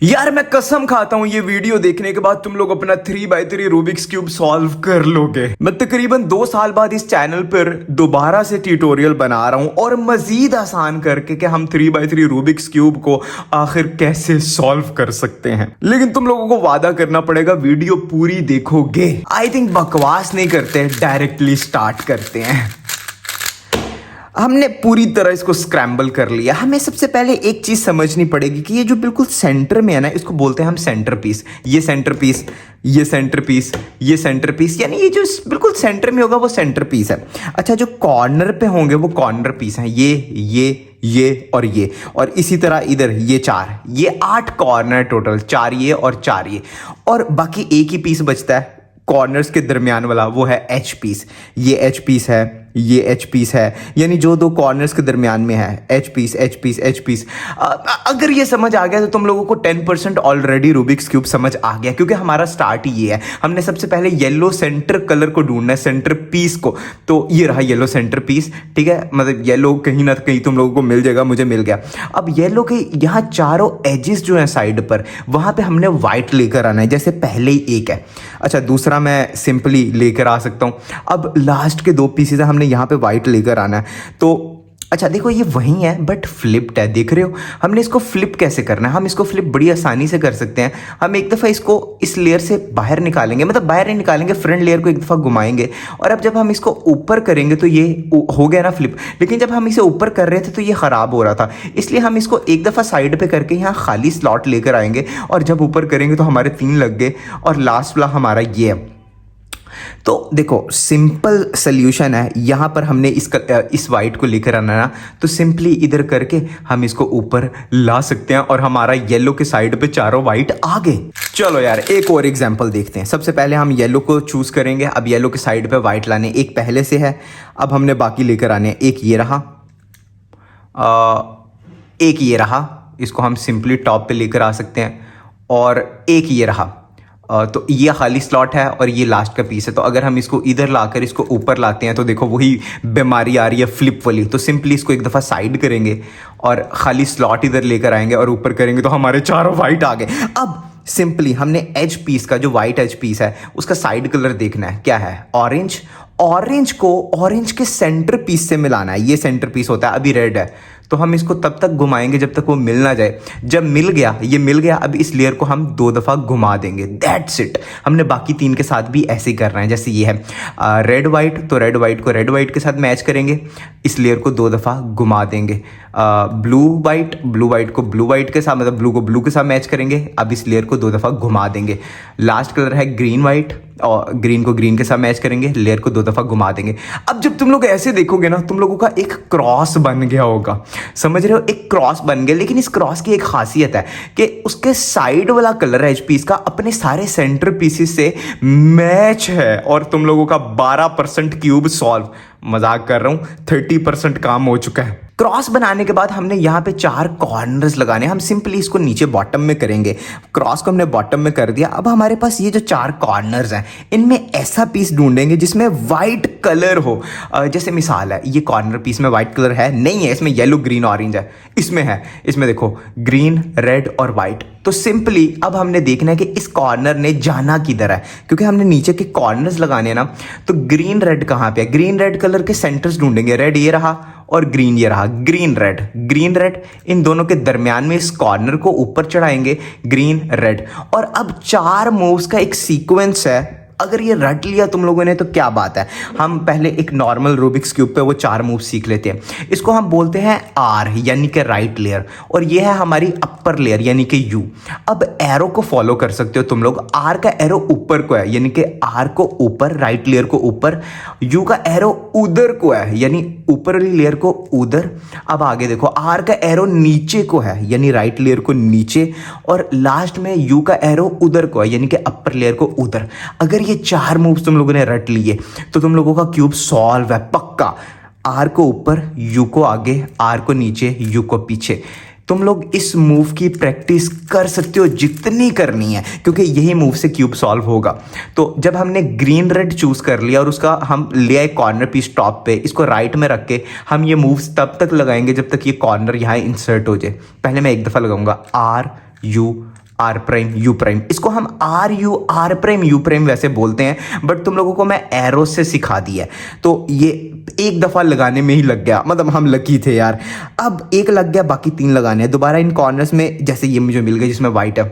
यार मैं कसम खाता हूँ ये वीडियो देखने के बाद तुम लोग अपना 3x3 रूबिक्स क्यूब सॉल्व कर लोगे। मैं तकरीबन 2 साल बाद इस चैनल पर दोबारा से ट्यूटोरियल बना रहा हूँ और मजीद आसान करके कि हम 3x3 रूबिक्स क्यूब को आखिर कैसे सॉल्व कर सकते हैं। लेकिन तुम लोगों को वादा करना पड़ेगा वीडियो पूरी देखोगे। आई थिंक बकवास नहीं करते, डायरेक्टली स्टार्ट करते हैं। हमने पूरी तरह इसको स्क्रैम्बल कर लिया। हमें सबसे पहले एक चीज समझनी पड़ेगी कि ये जो बिल्कुल सेंटर में है ना, इसको बोलते हैं हम सेंटर पीस। ये सेंटर पीस, ये सेंटर पीस, ये सेंटर पीस, यानी ये जो बिल्कुल सेंटर में होगा वो सेंटर पीस है। अच्छा, जो कॉर्नर पे होंगे वो कॉर्नर पीस हैं। ये और इसी तरह इधर ये 4, ये 8 कॉर्नर टोटल, 4 ये और 4 ये, और बाकी एक ही पीस बचता है कॉर्नर्स के दरमियान वाला, वो है एच पीस। ये एच पीस है, ये एच पीस है, यानी जो दो कॉर्नर्स के दरमियान में है, H piece H piece H piece. अगर ये समझ आ गया तो तुम लोगों को 10% ऑलरेडी रूबिक्स क्यूब समझ आ गया, क्योंकि हमारा स्टार्ट ही ये है। हमने सबसे पहले येलो सेंटर कलर को ढूंढना है, सेंटर पीस को। तो ये रहा येलो सेंटर पीस, ठीक है, मतलब येलो कहीं ना कहीं तुम लोगों को मिल जाएगा, मुझे मिल गया। अब येलो के यहाँ चारों एजेस जो है साइड पर, वहां पे हमने व्हाइट लेकर आना है, जैसे पहले ही एक है। अच्छा, दूसरा मैं सिंपली लेकर आ सकता हूँ। अब लास्ट के 2 पीसेस हमने यहाँ पे वाइट लेकर आना है। तो अच्छा देखो, ये वही है बट फ्लिप्ड है, देख रहे हो। हमने इसको फ्लिप कैसे करना है? हम इसको फ्लिप बड़ी आसानी से कर सकते हैं। हम एक दफ़ा इसको इस लेयर से बाहर निकालेंगे, मतलब बाहर नहीं निकालेंगे, फ्रंट लेयर को एक दफ़ा घुमाएंगे, और अब जब हम इसको ऊपर करेंगे तो ये हो गया ना फ्लिप। लेकिन जब हम इसे ऊपर कर रहे थे तो ये ख़राब हो रहा था, इसलिए हम इसको एक दफ़ा साइड पर करके यहाँ खाली स्लॉट लेकर आएंगे, और जब ऊपर करेंगे तो हमारे 3 लग गए, और लास्ट वाला हमारा ये है। तो देखो, सिंपल सोल्यूशन है। यहाँ पर हमने इस वाइट को लेकर आना ना, तो सिंपली इधर करके हम इसको ऊपर ला सकते हैं, और हमारा येलो के साइड पे चारों वाइट आ गए। चलो यार, एक और एग्जांपल देखते हैं। सबसे पहले हम येलो को चूज करेंगे। अब येलो के साइड पे वाइट लाने, एक पहले से है, अब हमने बाकी लेकर आने। एक ये रहा, एक ये रहा, इसको हम सिंपली टॉप पे लेकर आ सकते हैं, और एक ये रहा। तो ये खाली स्लॉट है और ये लास्ट का पीस है। तो अगर हम इसको इधर लाकर इसको ऊपर लाते हैं तो देखो वही बीमारी आ रही है, फ्लिप वाली। तो सिंपली इसको एक दफ़ा साइड करेंगे और खाली स्लॉट इधर लेकर आएंगे और ऊपर करेंगे, तो हमारे चारों वाइट आ गए। अब सिंपली हमने एज पीस का, जो वाइट एज पीस है, उसका साइड कलर देखना है, क्या है? ऑरेंज। ऑरेंज को ऑरेंज के सेंटर पीस से मिलाना है। ये सेंटर पीस होता है, अभी रेड है, तो हम इसको तब तक घुमाएंगे जब तक वो मिल ना जाए। जब मिल गया, ये मिल गया, अब इस लेयर को हम 2 दफ़ा घुमा देंगे। That's it. हमने बाकी 3 के साथ भी ऐसे ही करना है। जैसे ये है रेड वाइट, तो रेड वाइट को रेड वाइट के साथ मैच करेंगे, इस लेयर को 2 दफ़ा घुमा देंगे। ब्लू वाइट को ब्लू वाइट के साथ, मतलब ब्लू को ब्लू के साथ मैच करेंगे, अब इस लेयर को 2 दफ़ा घुमा देंगे। लास्ट कलर है ग्रीन वाइट, और ग्रीन को ग्रीन के साथ मैच करेंगे, लेयर को 2 दफ़ा घुमा देंगे। अब जब तुम लोग ऐसे देखोगे ना, तुम लोगों का एक क्रॉस बन गया होगा, समझ रहे हो? एक क्रॉस बन गया। लेकिन इस क्रॉस की एक खासियत है कि उसके साइड वाला कलर एच पीस का अपने सारे सेंटर पीसेस से मैच है, और तुम लोगों का 12% क्यूब सॉल्व। मजाक कर रहा हूं, 30% काम हो चुका है। क्रॉस बनाने के बाद हमने यहाँ पे 4 कॉर्नर्स लगाने। हम सिंपली इसको नीचे बॉटम में करेंगे। क्रॉस को हमने बॉटम में कर दिया। अब हमारे पास ये जो 4 कॉर्नर्स हैं, इनमें ऐसा पीस ढूंढेंगे जिसमें वाइट कलर हो। जैसे मिसाल है, ये कॉर्नर पीस में वाइट कलर है नहीं है, इसमें येलो ग्रीन ऑरेंज है, इसमें है। इसमें देखो ग्रीन रेड और वाइट। तो सिंपली अब हमने देखना है कि इस कॉर्नर ने जाना किधर है, क्योंकि हमने नीचे के कॉर्नर्स लगाने हैं ना। तो ग्रीन रेड कहाँ पे है? ग्रीन रेड कलर के सेंटर्स ढूंढेंगे। रेड ये रहा और ग्रीन ये रहा। ग्रीन रेड, इन दोनों के दरमियान में इस कॉर्नर को ऊपर चढ़ाएंगे, ग्रीन रेड। और अब 4 मूव्स का एक सीक्वेंस है। अगर ये रट लिया तुम लोगों ने तो क्या बात है। हम पहले एक नॉर्मल रूबिक्स क्यूब पे वो 4 मूव सीख लेते हैं। इसको हम बोलते हैं आर, यानी कि राइट लेयर, और ये है हमारी अपर लेयर यानी कि यू। अब एरो को फॉलो कर सकते हो तुम लोग। आर का एरो ऊपर को है, यानी कि आर को ऊपर, राइट लेयर को ऊपर। यू का एरो उधर को है, यानी ऊपर वाली लेयर को उधर। अब आगे देखो, आर का एरो नीचे को है, यानी राइट लेयर को नीचे, और लास्ट में यू का एरो उधर को है, यानी कि अपर लेयर को उधर। अगर ये 4 मूव्स तुम लोगों ने रट लिए तो तुम लोगों का क्यूब सॉल्व है पक्का। आर को ऊपर, यू को आगे, आर को नीचे, यू को पीछे। तुम लोग इस मूव की प्रैक्टिस कर सकते हो जितनी करनी है, क्योंकि यही मूव से क्यूब सॉल्व होगा। तो जब हमने ग्रीन रेड चूज कर लिया और उसका हम ले आए कॉर्नर पीस टॉप पे, इसको राइट में रख के हम ये मूव्स तब तक लगाएंगे जब तक ये कॉर्नर यहाँ इंसर्ट हो जाए। पहले मैं एक दफ़ा लगाऊंगा, R U R prime U prime, इसको हम आर प्राइम यू प्राइम वैसे बोलते हैं, बट तुम लोगों को मैं एरो से सिखा दिया है, तो ये एक दफ़ा लगाने में ही लग गया, मतलब हम लकी थे यार। अब एक लग गया, बाकी 3 लगाने हैं दोबारा इन कॉर्नर्स में, जैसे ये मुझे मिल गए जिसमें वाइट है,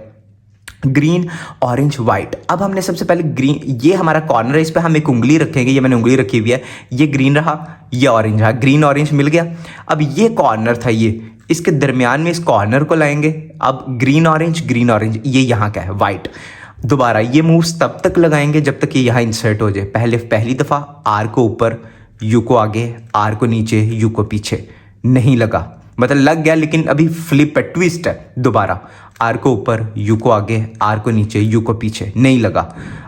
ग्रीन ऑरेंज वाइट। अब हमने सबसे पहले ग्रीन, ये हमारा कॉर्नर है, इस पर हम एक उंगली रखेंगे, ये मैंने उंगली रखी हुई है, ये ग्रीन रहा, ये ऑरेंज रहा, ग्रीन ऑरेंज मिल गया। अब ये कॉर्नर था, ये इसके दरमियान में इस कॉर्नर को लाएंगे, अब ग्रीन ऑरेंज, ये यहाँ क्या है, वाइट। दोबारा ये मूव्स तब तक लगाएंगे जब तक ये यहाँ इंसर्ट हो जाए। पहली दफ़ा आर को ऊपर, यू को आगे, आर को नीचे, यू को पीछे, नहीं लगा, मतलब लग गया लेकिन अभी फ्लिप है, ट्विस्ट है। दोबारा आर को ऊपर, यू को आगे, आर को नीचे, यू को पीछे, नहीं लगा,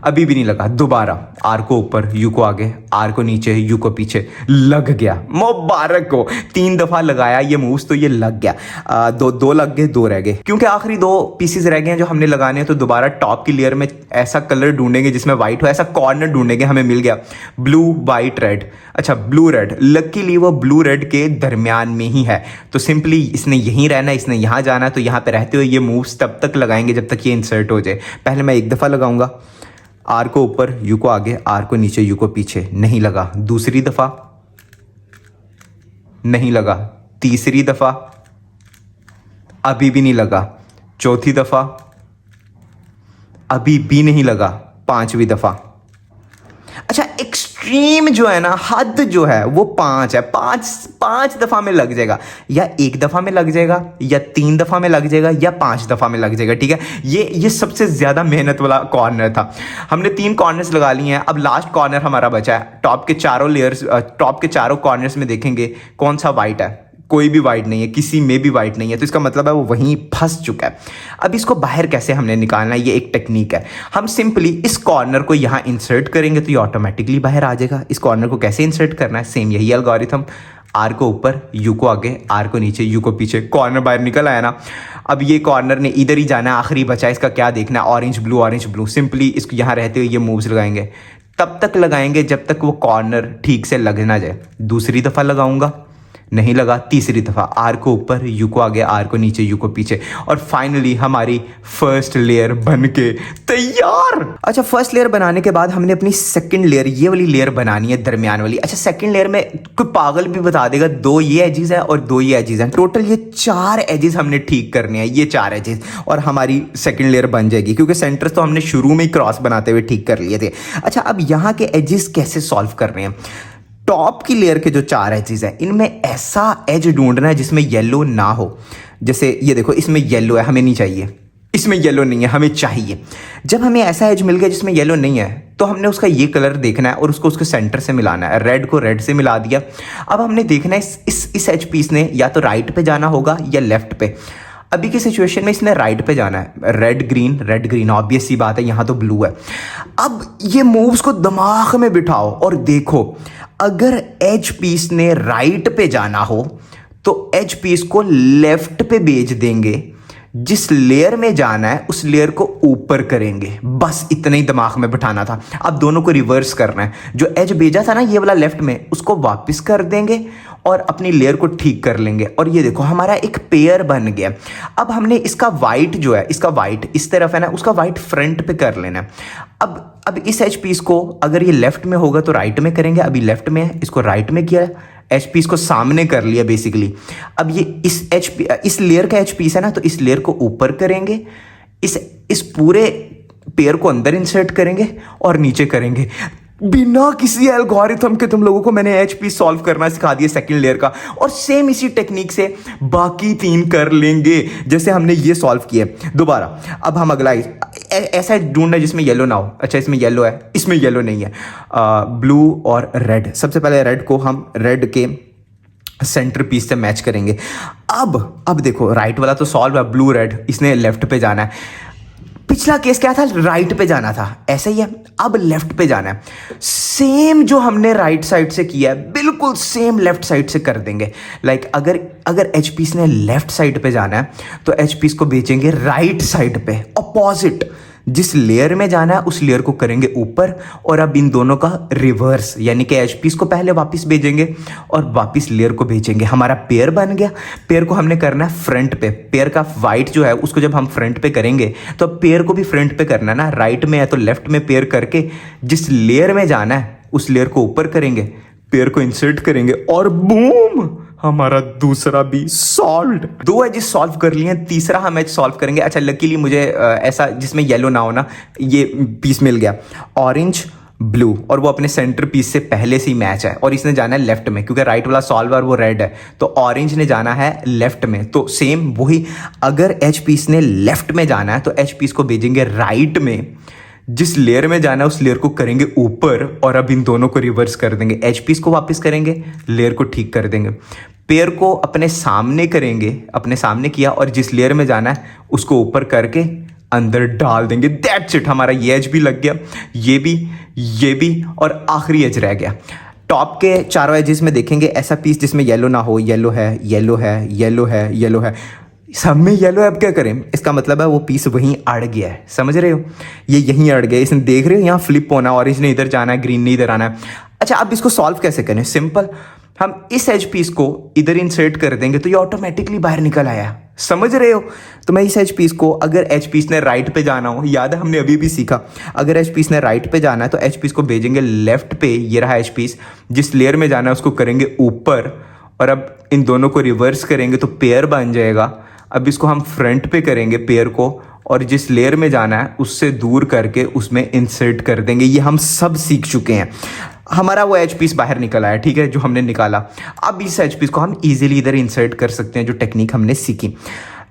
अभी भी नहीं लगा। दोबारा आर को ऊपर, यू को आगे, आर को नीचे, यू को पीछे, लग गया, मुबारक हो। 3 दफ़ा लगाया ये मूव्स तो ये लग गया। दो लग गए, 2 रह गए, क्योंकि आखिरी 2 पीसेस रह गए हैं जो हमने लगाने हैं। तो दोबारा टॉप की लेयर में ऐसा कलर ढूंढेंगे जिसमें वाइट हो, ऐसा कॉर्नर ढूंढेंगे, हमें मिल गया ब्लू वाइट रेड, अच्छा ब्लू रेड, लकीली वो ब्लू रेड के दरमियान में ही है, तो सिंपली इसने यहीं रहना है, इसने यहाँ जाना है, तो यहाँ पे रहते हुए ये मूव्स तब तक लगाएंगे जब तक ये इंसर्ट हो जाए। पहले मैं एक दफ़ा लगाऊंगा, आर को ऊपर, यू को आगे, आर को नीचे, यू को पीछे, नहीं लगा। दूसरी दफ़ा नहीं लगा, तीसरी दफ़ा अभी भी नहीं लगा, चौथी दफ़ा अभी भी नहीं लगा, 5वीं दफ़ा। अच्छा एक्सट्रीम जो है ना, हद जो है वो 5 है, 5 दफ़ा में लग जाएगा, या 1 दफ़ा में लग जाएगा, या 3 दफ़ा में लग जाएगा, या 5 दफ़ा में लग जाएगा, ठीक है। ये सबसे ज़्यादा मेहनत वाला कॉर्नर था। हमने 3 कॉर्नर्स लगा लिए हैं, अब लास्ट कॉर्नर हमारा बचा है। टॉप के चारों कॉर्नर्स में देखेंगे कौन सा वाइट है, कोई भी वाइट नहीं है, किसी में भी वाइट नहीं है, तो इसका मतलब है वो वहीं फंस चुका है। अब इसको बाहर कैसे हमने निकालना है, ये एक टेक्निक है। हम सिंपली इस कॉर्नर को यहाँ इंसर्ट करेंगे तो ये ऑटोमेटिकली बाहर आ जाएगा। इस कॉर्नर को कैसे इंसर्ट करना है, सेम यही एल्गोरिथम, आर को ऊपर, यू को आगे, आर को नीचे, यू को पीछे, कॉर्नर बाहर निकल आया ना। अब ये कॉर्नर ने इधर ही जाना है, आखिरी बचा है, इसका क्या देखना है, ऑरेंज ब्लू, सिंपली इसको यहाँ रहते हुए ये मूव्स लगाएंगे, तब तक लगाएंगे जब तक वो कॉर्नर ठीक से लग ना जाए। दूसरी दफ़ा लगाऊंगा, नहीं लगा, तीसरी दफ़ा आर को ऊपर, यू को आगे, आर को नीचे, यू को पीछे, और फाइनली हमारी फर्स्ट लेयर बन के तैयार। अच्छा फर्स्ट लेयर बनाने के बाद हमने अपनी सेकंड लेयर, ये वाली लेयर बनानी है, दरमियान वाली। अच्छा सेकंड लेयर में कोई पागल भी बता देगा 2 ये एजेस है और 2 ये एजेस हैं, टोटल ये 4 एजेस हमने ठीक करने हैं, ये 4 एजेस, और हमारी सेकंड लेयर बन जाएगी, क्योंकि सेंटर्स तो हमने शुरू में ही क्रॉस बनाते हुए ठीक कर लिए थे। अच्छा अब यहाँ के एजेस कैसे सॉल्व कर रहे हैं। टॉप की लेयर के जो 4 एजेस हैं, इनमें ऐसा एज ढूंढना है जिसमें येलो ना हो। जैसे ये देखो, इसमें येलो है, हमें नहीं चाहिए, इसमें येलो नहीं है, हमें चाहिए। जब हमें ऐसा एज मिल गया जिसमें येलो नहीं है, तो हमने उसका ये कलर देखना है और उसको उसके सेंटर से मिलाना है। रेड को रेड से मिला दिया। अब हमने देखना है इस एज पीस ने या तो राइट पे जाना होगा या लेफ्ट पे। अभी की सिचुएशन में इसने राइट पे जाना है, रेड ग्रीन, ऑब्वियस सी बात है, यहाँ तो ब्लू है। अब ये मूव्स को दिमाग में बिठाओ और देखो, अगर एज पीस ने राइट पे जाना हो तो एज पीस को लेफ्ट पे भेज देंगे, जिस लेयर में जाना है उस लेयर को ऊपर करेंगे, बस इतना ही दिमाग में बिठाना था। अब दोनों को रिवर्स करना है, जो एज भेजा था ना ये वाला लेफ्ट में, उसको वापस कर देंगे और अपनी लेयर को ठीक कर लेंगे, और ये देखो हमारा एक पेयर बन गया। अब हमने इसका वाइट जो है, इसका वाइट इस तरफ है ना, उसका वाइट फ्रंट पे कर लेना है। अब इस एच पीस को अगर ये लेफ्ट में होगा तो राइट में करेंगे, अभी लेफ्ट में है, इसको राइट में किया, एच पीस को सामने कर लिया बेसिकली। अब ये इस लेयर का एच पीस है ना, तो इस लेयर को ऊपर करेंगे, इस पूरे पेयर को अंदर इंसर्ट करेंगे और नीचे करेंगे। बिना किसी एल्गोरिथम के तुम लोगों को मैंने एच पीस सॉल्व करना सिखा दिया सेकंड लेयर का, और सेम इसी टेक्निक से बाकी 3 कर लेंगे जैसे हमने ये सॉल्व किया। दोबारा अब हम अगला ऐसा ढूंढना है जिसमें येलो ना हो। अच्छा इसमें येलो है, इसमें येलो नहीं है, ब्लू और रेड। सबसे पहले रेड को हम रेड के सेंटर पीस से मैच करेंगे। अब देखो राइट वाला तो सॉल्व है, ब्लू रेड, इसने लेफ्ट पे जाना है। पिछला केस क्या था, राइट पे जाना था, ऐसा ही है। अब लेफ्ट पे जाना है, सेम जो हमने राइट साइड से किया है बिल्कुल सेम लेफ्ट साइड से कर देंगे। लाइक अगर एच पीस ने लेफ्ट साइड पे जाना है तो एच पीस को भेजेंगे राइट साइड पे, अपोजिट। जिस लेयर में जाना है उस लेयर को करेंगे ऊपर, और अब इन दोनों का रिवर्स, यानी कि एच पीस को पहले वापस भेजेंगे और वापस लेयर को भेजेंगे। हमारा पेयर बन गया। पेयर को हमने करना है फ्रंट पे। पेयर का वाइट जो है उसको जब हम फ्रंट पे करेंगे तो अब पेयर को भी फ्रंट पे करना है ना, राइट में है तो लेफ्ट में पेयर करके जिस लेयर में जाना है उस लेयर को ऊपर करेंगे, पेयर को इंसर्ट करेंगे और बूम, हमारा दूसरा भी सॉल्व। दो एजेस सॉल्व कर लिए हैं, तीसरा हम एज सॉल्व करेंगे। अच्छा लकीली मुझे ऐसा जिसमें येलो ना हो ना, ये पीस मिल गया, ऑरेंज ब्लू, और वो अपने सेंटर पीस से पहले से ही मैच है और इसने जाना है लेफ्ट में, क्योंकि राइट वाला सॉल्वर वो रेड है तो ऑरेंज ने जाना है लेफ्ट में। तो सेम वही, अगर एच पीस ने लेफ्ट में जाना है तो एच पीस को भेजेंगे राइट में, जिस लेयर में जाना है उस लेयर को करेंगे ऊपर, और अब इन दोनों को रिवर्स कर देंगे। एच पीस को वापस करेंगे, लेयर को ठीक कर देंगे, पेयर को अपने सामने करेंगे, अपने सामने किया और जिस लेयर में जाना है उसको ऊपर करके अंदर डाल देंगे। दैट्स इट, हमारा ये एज भी लग गया, ये भी और आखिरी एज रह गया। टॉप के चारों एजेस में देखेंगे ऐसा पीस जिसमें येलो ना हो, येलो है, येलो है, येलो है, येलो है, सब में येलो है। अब क्या करें, इसका मतलब है वो पीस वहीं अड़ गया है, समझ रहे हो, ये यहीं अड़ गया। इसने देख रहे हो यहाँ फ्लिप होना, ऑरेंज ने इधर जाना है, ग्रीन ने इधर आना है। अच्छा अब इसको सॉल्व कैसे करें, सिंपल, हम इस एज पीस को इधर इंसर्ट कर देंगे तो ये ऑटोमेटिकली बाहर निकल आया, समझ रहे हो। तो मैं इस एच पीस को, अगर एच पीस ने राइट पे जाना हो, याद है हमने अभी भी सीखा, अगर एच पीस ने राइट पे जाना है तो एच पीस को भेजेंगे लेफ्ट पे, ये रहा एच पीस, जिस लेयर में जाना है उसको करेंगे ऊपर, और अब इन दोनों को रिवर्स करेंगे तो पेयर बन जाएगा। अब इसको हम फ्रंट पे करेंगे पेयर को, और जिस लेयर में जाना है उससे दूर करके उसमें इंसर्ट कर देंगे। ये हम सब सीख चुके हैं, हमारा वो एच पीस बाहर निकल आया, ठीक है, जो हमने निकाला। अब इस एच पीस को हम इजीली इधर इंसर्ट कर सकते हैं, जो टेक्निक हमने सीखी।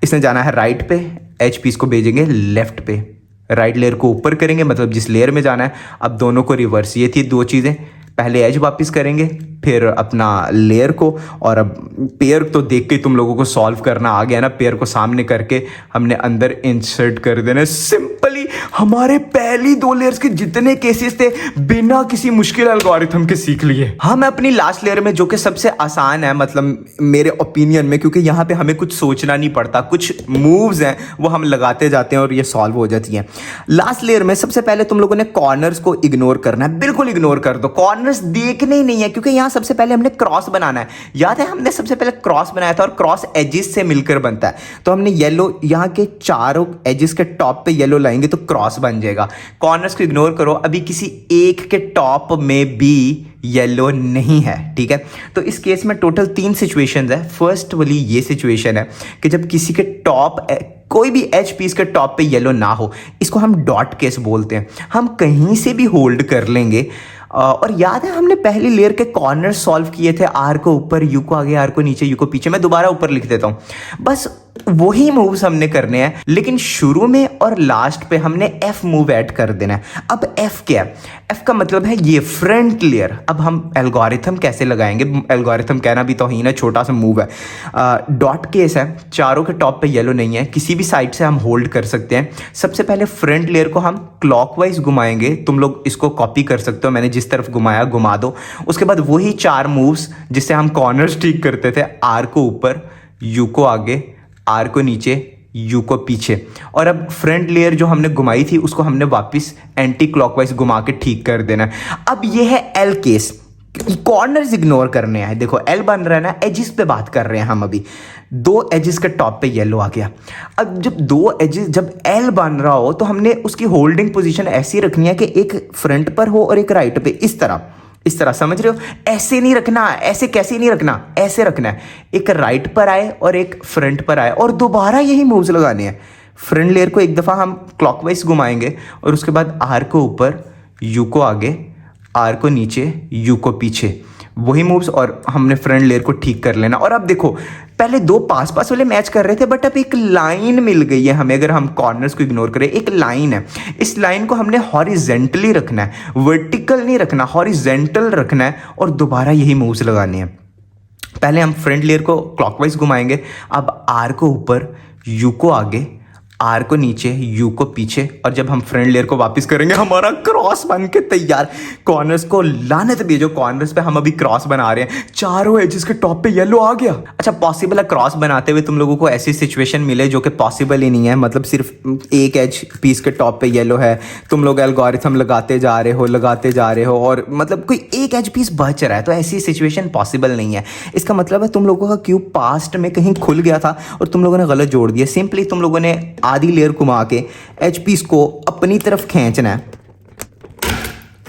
इसने जाना है राइट पे, एच पीस को भेजेंगे लेफ्ट पे, राइट लेयर को ऊपर करेंगे, मतलब जिस लेयर में जाना है। अब दोनों को रिवर्स, ये थी दो चीज़ें, पहले एज वापस करेंगे फिर अपना लेयर को, और अब पेयर तो देख के तुम लोगों को सॉल्व करना आ गया ना, पेयर को सामने करके हमने अंदर इंसर्ट कर देना। सिंपली हमारे पहली दो लेयर्स के जितने केसेस थे बिना किसी मुश्किल एल्गोरिथम के सीख लिए। हम अपनी लास्ट लेयर में, जो कि सबसे आसान है मतलब मेरे ओपिनियन में, क्योंकि यहाँ पे हमें कुछ सोचना नहीं पड़ता, कुछ मूव्स हैं वो हम लगाते जाते हैं और ये सॉल्व हो जाती हैं। लास्ट लेयर में सबसे पहले तुम लोगों ने कॉर्नर्स को इग्नोर करना है, बिल्कुल इग्नोर कर दो, कॉर्नर्स देखने ही नहीं है, क्योंकि यहाँ सबसे पहले हमने क्रॉस बनाना है। याद है हमने सबसे पहले क्रॉस बनाया था और क्रॉस एजेस से मिलकर बनता है, तो हमने येलो यहाँ के चारों एजेस के टॉप पे येलो लाएंगे तो क्रॉस बन जाएगा। कॉर्नर्स को इग्नोर करो, अभी किसी एक के टॉप में भी येलो नहीं है, ठीक है। तो इस केस में टोटल 3 सिचुएशंस है। फर्स्ट वाली ये सिचुएशन है कि जब किसी के टॉप, कोई भी एच पीस के टॉप पे येलो ना हो, इसको हम डॉट केस बोलते हैं। हम कहीं से भी होल्ड कर लेंगे। और याद है हमने पहली लेयर के कॉर्नर सॉल्व किए थे, आर को ऊपर, यू को आगे, आर को नीचे, यू को पीछे। मैं दोबारा ऊपर लिख देता हूं, बस वही मूव्स हमने करने हैं, लेकिन शुरू में और लास्ट पे हमने एफ मूव ऐड कर देना है। अब एफ क्या है, एफ का मतलब है ये फ्रंट लेयर। अब हम एल्गोरिथम कैसे लगाएंगे, एल्गोरिथम कहना भी तौहीन है, छोटा सा मूव है। डॉट केस है, चारों के टॉप पे येलो नहीं है, किसी भी साइड से हम होल्ड कर सकते हैं। सबसे पहले फ्रंट लेयर को हम क्लॉकवाइज घुमाएंगे, तुम लोग इसको कॉपी कर सकते हो, मैंने जिस तरफ घुमाया घुमा दो। उसके बाद वही 4 मूव्स जिससे हम कॉर्नर्स ठीक करते थे, आर को ऊपर, यू को आगे, आर को नीचे, यू को पीछे। और अब फ्रंट लेयर जो हमने घुमाई थी उसको हमने वापस एंटी क्लॉकवाइज घुमा के ठीक कर देना है। अब ये है एल केस, कॉर्नर्स इग्नोर करने हैं। देखो एल बन रहा है ना, एजिस पे बात कर रहे हैं हम अभी। 2 एजिस के टॉप पे येलो आ गया। अब जब 2 एजिस, जब एल बन रहा हो तो हमने उसकी होल्डिंग पोजीशन ऐसी रखनी है कि एक फ्रंट पर हो और एक राइट पे, इस तरह, समझ रहे हो। ऐसे नहीं रखना, ऐसे कैसे नहीं रखना, ऐसे रखना है, एक राइट पर आए और एक फ्रंट पर आए, और दोबारा यही मूव्स लगाने हैं। फ्रंट लेयर को एक दफ़ा हम क्लॉकवाइज घुमाएंगे और उसके बाद आर को ऊपर, यू को आगे, आर को नीचे, यू को पीछे, वही मूव्स, और हमने फ्रंट लेयर को ठीक कर लेना। और अब देखो पहले 2 पास वाले मैच कर रहे थे, बट अब एक लाइन मिल गई है हमें। अगर हम कॉर्नर्स को इग्नोर करें, एक लाइन है, इस लाइन को हमने हॉरिजेंटली रखना है, वर्टिकल नहीं रखना, हॉरिजेंटल रखना है, और दोबारा यही मूव्स लगाने हैं। पहले हम फ्रंट लेयर को क्लॉकवाइज घुमाएंगे, अब आर को ऊपर, यू को आगे, आर को नीचे, यू को पीछे, और जब हम फ्रंट लेयर को वापस करेंगे हमारा क्रॉस बन के तैयार। कॉर्नर्स को लानत भेजो, कॉर्नर्स पे हम अभी क्रॉस बना रहे हैं, चारों एजेस के टॉप पे येलो आ गया। अच्छा, पॉसिबल है क्रॉस बनाते हुए तुम लोगों को ऐसी सिचुएशन मिले जो कि पॉसिबल ही नहीं है, मतलब सिर्फ एक एज पीस के टॉप पे येलो है, तुम लोग एल्गोरिथम लगाते जा रहे हो और मतलब कोई एक एज पीस बच रहा है, तो ऐसी सिचुएशन पॉसिबल नहीं है। इसका मतलब है तुम लोगों का क्यूब पास्ट में कहीं खुल गया था और तुम लोगों ने गलत जोड़ दिया। सिंपली तुम लोगों ने आधी लेयर घुमा के एच पीस को अपनी तरफ खींचना है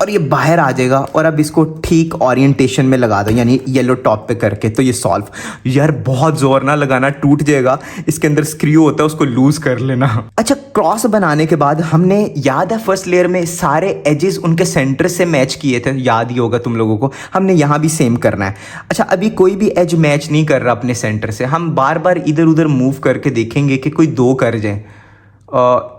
और ये बाहर आ जाएगा, और अब इसको ठीक ओरिएंटेशन में लगा दो, यानी येलो टॉप पे करके, तो ये सॉल्व। यार बहुत जोर ना लगाना, टूट जाएगा, इसके अंदर स्क्रू होता है, उसको लूज कर लेना। अच्छा, क्रॉस बनाने के बाद हमने, याद है फर्स्ट लेयर में सारे एजेस उनके सेंटर से मैच किए थे, याद ही होगा तुम लोगों को, हमने यहाँ भी सेम करना है। अच्छा, अभी कोई भी एज मैच नहीं कर रहा अपने सेंटर से, हम बार बार इधर उधर मूव करके देखेंगे कि कोई दो कर जाए।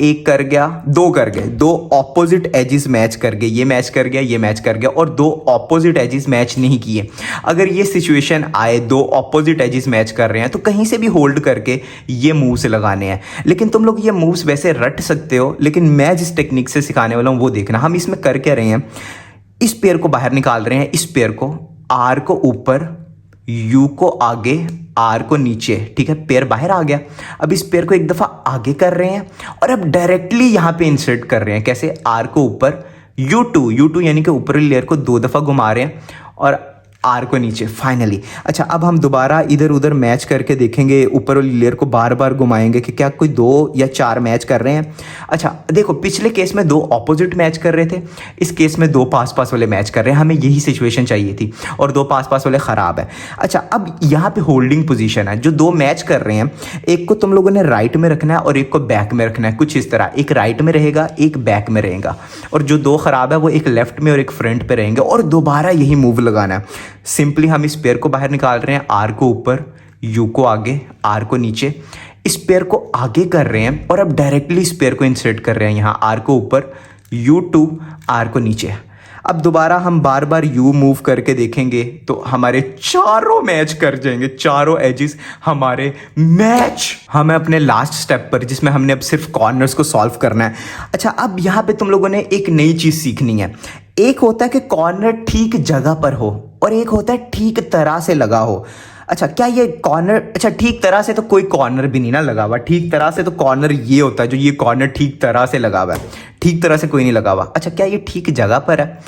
एक कर गया, दो कर गए, दो ऑपोजिट एजेस मैच कर गए, ये मैच कर गया, ये मैच कर गया, और दो ऑपोजिट एजेस मैच नहीं किए। अगर ये सिचुएशन आए, दो ऑपोजिट एजेस मैच कर रहे हैं, तो कहीं से भी होल्ड करके ये मूव्स लगाने हैं। लेकिन तुम लोग ये मूव्स वैसे रट सकते हो, लेकिन मैं जिस टेक्निक से सिखाने वाला हूँ वो देखना। हम इसमें कर क्या रहे हैं, इस पेयर को बाहर निकाल रहे हैं, इस पेयर को, आर को ऊपर, यू को आगे, आर को नीचे, ठीक है, पेयर बाहर आ गया। अब इस पेयर को एक दफा आगे कर रहे हैं और अब डायरेक्टली यहां पे इंसर्ट कर रहे हैं। कैसे, आर को ऊपर, U2 यानी कि ऊपरी लेयर को दो दफा घुमा रहे हैं और आर को नीचे, फाइनली। अच्छा, अब हम दोबारा इधर उधर मैच करके देखेंगे, ऊपर वाली लेयर को बार बार घुमाएंगे कि क्या कोई दो या चार मैच कर रहे हैं। अच्छा देखो, पिछले केस में दो ऑपोजिट मैच कर रहे थे, इस केस में दो पास पास वाले मैच कर रहे हैं, हमें यही सिचुएशन चाहिए थी, और दो पास पास वाले ख़राब है। अच्छा, अब यहाँ पे होल्डिंग पोजीशन है, जो दो मैच कर रहे हैं, एक को तुम लोगों ने राइट में रखना है और एक को बैक में रखना है, कुछ इस तरह, एक राइट में रहेगा, एक बैक में रहेगा, और जो दो ख़राब है वो एक लेफ्ट में और एक फ्रंट पे रहेंगे, और दोबारा यही मूव लगाना है। सिंपली हम इस पेयर को बाहर निकाल रहे हैं, आर को ऊपर, यू को आगे, आर को नीचे, इस पेयर को आगे कर रहे हैं और अब डायरेक्टली इस पेयर को इंसर्ट कर रहे हैं यहाँ, आर को ऊपर, U2, आर को नीचे। अब दोबारा हम बार बार यू मूव करके देखेंगे तो हमारे चारों मैच कर जाएंगे, चारों एजेस हमारे मैच। हमें अपने लास्ट स्टेप पर, जिसमें हमने अब सिर्फ कॉर्नर्स को सॉल्व करना है। अच्छा, अब यहाँ पे तुम लोगों ने एक नई चीज़ सीखनी है। एक होता है कि कॉर्नर ठीक जगह पर हो और एक होता है ठीक तरह से लगा हो। अच्छा, क्या ये कॉर्नर, अच्छा ठीक तरह से तो कोई कॉर्नर भी नहीं ना लगा हुआ, ठीक तरह से तो कॉर्नर ये होता है जो ये कॉर्नर ठीक तरह से लगा हुआ है, ठीक तरह से कोई नहीं लगा हुआ। अच्छा, क्या ये ठीक जगह पर है?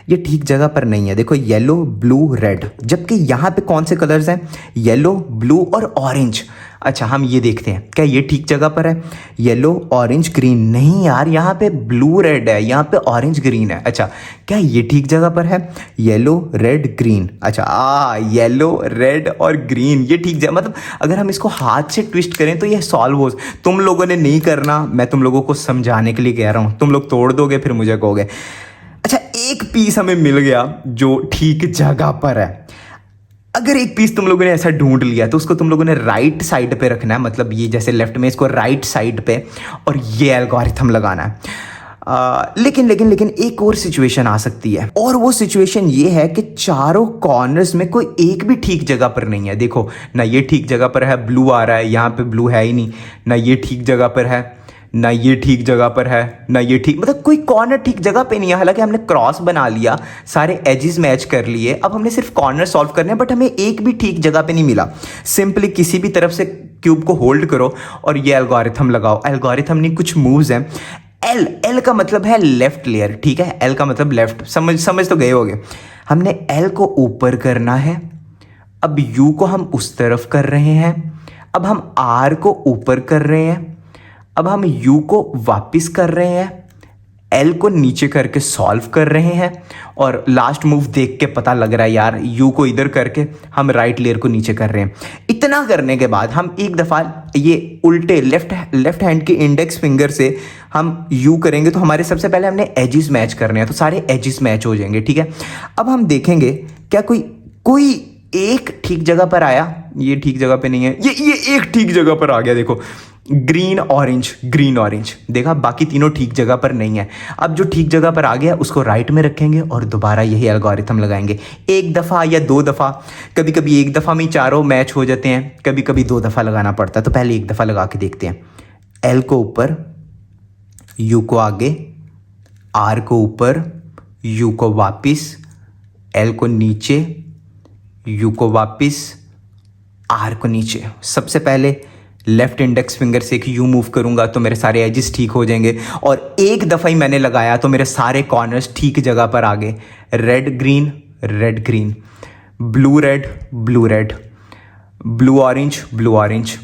ये ठीक जगह पर नहीं है। देखो, येलो, ब्लू, रेड, जबकि यहाँ पे कौन से कलर्स हैं? येलो, ब्लू और ऑरेंज। अच्छा, हम ये देखते हैं, क्या ये ठीक जगह पर है? येलो, ऑरेंज, ग्रीन, नहीं यार, यहाँ पे ब्लू रेड है, यहाँ पे ऑरेंज ग्रीन है। अच्छा, क्या ये ठीक जगह पर है? Yellow, red, green. अच्छा, येलो, रेड और ग्रीन, ये ठीक जगह, मतलब अगर हम इसको हाथ से ट्विस्ट करें तो ये सॉल्व हो। तुम लोगों ने नहीं करना, मैं तुम लोगों को समझाने के लिए कह रहा हूँ, तुम लोग तोड़ दोगे फिर मुझे कहोगे। अच्छा, एक पीस हमें मिल गया जो ठीक जगह पर है। अगर एक पीस तुम लोगों ने ऐसा ढूंढ लिया तो उसको तुम लोगों ने राइट साइड पे रखना है, मतलब ये जैसे लेफ्ट में, इसको राइट साइड पे, और ये एल्गोरिथम लगाना है। लेकिन एक और सिचुएशन आ सकती है, और वो सिचुएशन ये है कि चारों कॉर्नर्स में कोई एक भी ठीक जगह पर नहीं है। देखो ना, ये ठीक जगह पर है, ब्लू आ रहा है, यहाँ पे ब्लू है ही नहीं, ना ये ठीक जगह पर है, ना ये ठीक जगह पर है, ना ये ठीक, मतलब कोई कॉर्नर ठीक जगह पे नहीं है। हालांकि हमने क्रॉस बना लिया, सारे एजेस मैच कर लिए, अब हमने सिर्फ कॉर्नर सॉल्व करने हैं, बट हमें एक भी ठीक जगह पे नहीं मिला। सिंपली किसी भी तरफ से क्यूब को होल्ड करो और ये एल्गोरिथम लगाओ। एल्गोरिथम नहीं, कुछ मूव्स हैं। एल का मतलब है लेफ्ट लेयर, ठीक है, एल का मतलब लेफ्ट, समझ तो गए होगे। हमने एल को ऊपर करना है, अब यू को हम उस तरफ कर रहे हैं, अब हम आर को ऊपर कर रहे हैं, अब हम U को वापस कर रहे हैं, L को नीचे करके सॉल्व कर रहे हैं, और लास्ट मूव देख के पता लग रहा है यार, U को इधर करके हम राइट लेयर को नीचे कर रहे हैं। इतना करने के बाद हम एक दफ़ा ये उल्टे लेफ्ट हैंड के इंडेक्स फिंगर से हम U करेंगे, तो हमारे सबसे पहले हमने एजेस मैच करने हैं, तो सारे एजेस मैच हो जाएंगे, ठीक है। अब हम देखेंगे क्या कोई एक ठीक जगह पर आया। ये ठीक जगह पे नहीं है, ये एक ठीक जगह पर आ गया। देखो, ग्रीन ऑरेंज, देखा, बाकी तीनों ठीक जगह पर नहीं है। अब जो ठीक जगह पर आ गया उसको राइट में रखेंगे और दोबारा यही एल्गोरिथम लगाएंगे, एक दफ़ा या दो दफ़ा। कभी कभी एक दफ़ा में ही चारों मैच हो जाते हैं, कभी कभी दो दफ़ा लगाना पड़ता है, तो पहले एक दफ़ा लगा के देखते हैं। एल को ऊपर, यू को आगे, आर को ऊपर, यू को वापिस, एल को नीचे, यू को वापिस, आर को नीचे। सबसे पहले लेफ्ट इंडेक्स फिंगर से एक यू मूव करूंगा तो मेरे सारे एजेस ठीक हो जाएंगे, और एक दफ़ा ही मैंने लगाया तो मेरे सारे कॉर्नर्स ठीक जगह पर आ गए। Red green, red green, blue red, blue red, blue orange, blue orange,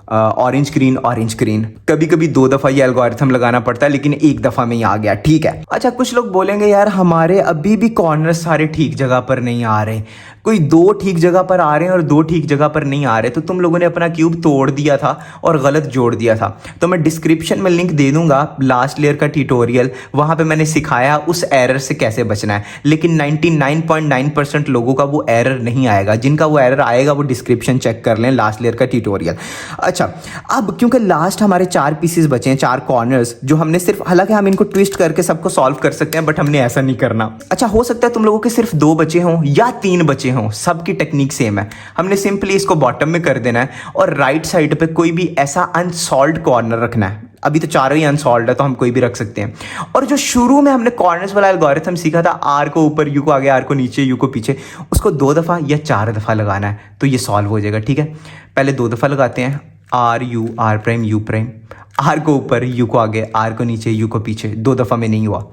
orange green, orange green. कभी कभी 2 दफ़ा ये एल्गोरिथम लगाना पड़ता है, लेकिन एक दफ़ा में ही आ गया, ठीक है। अच्छा, कुछ लोग बोलेंगे यार हमारे अभी भी कॉर्नर सारे ठीक जगह पर नहीं आ रहे, कोई 2 ठीक जगह पर आ रहे हैं और 2 ठीक जगह पर नहीं आ रहे, तो तुम लोगों ने अपना क्यूब तोड़ दिया था और गलत जोड़ दिया था। तो मैं डिस्क्रिप्शन में लिंक दे दूंगा लास्ट लेयर का ट्यूटोरियल, वहां पे मैंने सिखाया उस एरर से कैसे बचना है। लेकिन 99.9% लोगों का वो एरर नहीं आएगा, जिनका वो एरर आएगा वो डिस्क्रिप्शन चेक कर लें, लास्ट लेयर का ट्यूटोरियल। अच्छा, अब क्योंकि लास्ट हमारे 4 पीसेस बचे हैं, 4 कॉर्नर्स, जो हमने सिर्फ, हालांकि हम इनको ट्विस्ट करके सबको सॉल्व कर सकते हैं, बट हमने ऐसा नहीं करना। अच्छा, हो सकता है तुम लोगों के सिर्फ 2 बचे हों या 3 बचे हों, सबकी टेक्निक सेम है। हमने सिंपली इसको बॉटम में कर देना है और राइट साइड पे कोई भी ऐसा अनसॉल्व्ड कॉर्नर रखना है। अभी तो 4 ही अनसॉल्व्ड है, तो हम कोई भी रख सकते हैं। और जो शुरू में हमने कॉर्नर्स वाला एल्गोरिथम सीखा था, आर को ऊपर, यू को आगे, आर को नीचे, यू को पीछे, उसको 2 दफ़ा या 4 दफ़ा लगाना है तो ये सॉल्व हो जाएगा, ठीक है। पहले 2 दफ़ा लगाते हैं, R U, R prime, U prime, R को ऊपर, यू को आगे, आर को नीचे, यू को पीछे। 2 दफ़ा में नहीं हुआ,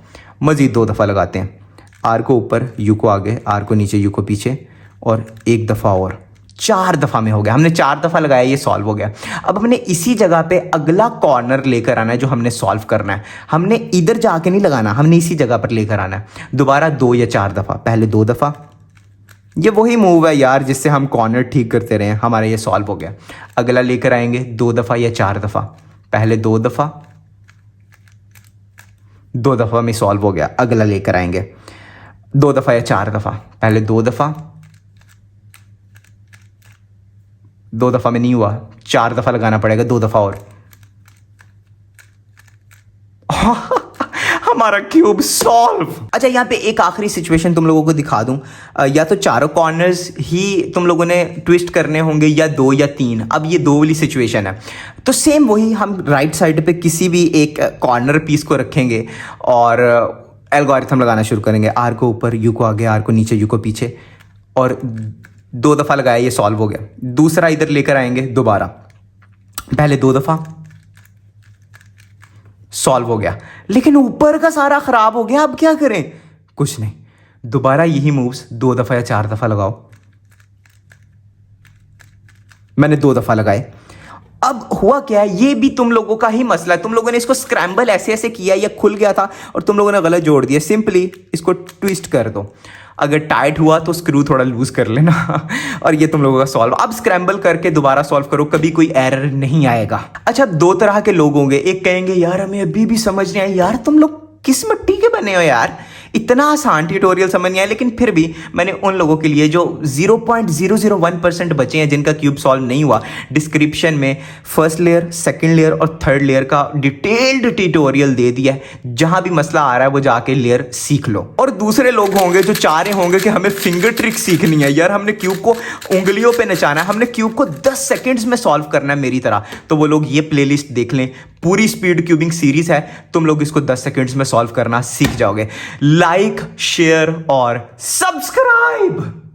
मज़ीद 2 दफ़ा लगाते हैं, आर को ऊपर, यू को आगे, आर को नीचे, यू को पीछे, और 1 दफ़ा और। 4 दफ़ा में हो गया, हमने 4 दफ़ा लगाया, ये सॉल्व हो गया। अब हमने इसी जगह पे अगला कॉर्नर लेकर आना है जो हमने सॉल्व करना है। हमने इधर जाके नहीं लगाना, हमने इसी जगह पर लेकर आना है दोबारा 2 या 4 दफ़ा। पहले 2 दफ़ा, ये वही मूव है यार जिससे हम कॉर्नर ठीक करते रहे, हमारा ये सॉल्व हो गया। अगला लेकर आएंगे 2 दफ़ा या 4 दफ़ा। पहले 2 दफ़ा, 2 दफ़ा में सॉल्व हो गया। अगला लेकर आएंगे 2 दफ़ा या 4 दफ़ा। पहले 2 दफ़ा, 2 दफ़ा में नहीं हुआ, 4 दफ़ा लगाना पड़ेगा, 2 दफ़ा और। हमारा क्यूब सॉल्व। अच्छा, यहाँ पे एक आखिरी सिचुएशन तुम लोगों को दिखा दूं, या तो चारों कॉर्नर्स ही तुम लोगों ने ट्विस्ट करने होंगे या 2 या 3। अब ये 2 वाली सिचुएशन है, तो सेम वही हम राइट साइड पे किसी भी एक कॉर्नर पीस को रखेंगे और एल्गोरिथम लगाना शुरू करेंगे। आर को ऊपर, यू को आगे, आर को नीचे, यू को पीछे, और 2 दफ़ा लगाया, ये सॉल्व हो गया। दूसरा इधर लेकर आएंगे दोबारा, पहले 2 दफ़ा, सॉल्व हो गया, लेकिन ऊपर का सारा खराब हो गया। अब क्या करें? कुछ नहीं, दोबारा यही मूव्स 2 दफ़ा या 4 दफ़ा लगाओ। मैंने 2 दफ़ा लगाए। अब हुआ क्या है, ये भी तुम लोगों का ही मसला है। तुम लोगों ने इसको स्क्रैम्बल ऐसे ऐसे किया, या खुल गया था और तुम लोगों ने गलत जोड़ दिया। सिंपली इसको ट्विस्ट कर दो, अगर टाइट हुआ तो स्क्रू थोड़ा लूज कर लेना और ये तुम लोगों का सॉल्व। अब स्क्रैम्बल करके दोबारा सॉल्व करो, कभी कोई एरर नहीं आएगा। अच्छा, 2 तरह के लोग होंगे। एक कहेंगे यार हमें अभी भी समझ नहीं आया, यार तुम लोग किस मिट्टी के बने हो यार, इतना आसान ट्यूटोरियल समझ नहीं आया। लेकिन फिर भी मैंने उन लोगों के लिए जो 0.001% बचे हैं जिनका क्यूब सॉल्व नहीं हुआ, डिस्क्रिप्शन में फर्स्ट लेयर, सेकंड लेयर और थर्ड लेयर का डिटेल्ड ट्यूटोरियल दे दिया है। जहां भी मसला आ रहा है वो जाके लेयर सीख लो। और दूसरे लोग होंगे जो चाह रहे होंगे कि हमें फिंगर ट्रिक सीखनी है, यार हमने क्यूब को उंगलियों पे नचाना है, हमने क्यूब को 10 सेकेंड्स में सॉल्व करना है मेरी तरह, तो वो लोग ये प्लेलिस्ट देख लें। पूरी स्पीड क्यूबिंग सीरीज है, तुम लोग इसको 10 सेकेंड्स में सॉल्व करना सीख जाओगे। लाइक, शेयर और सब्सक्राइब।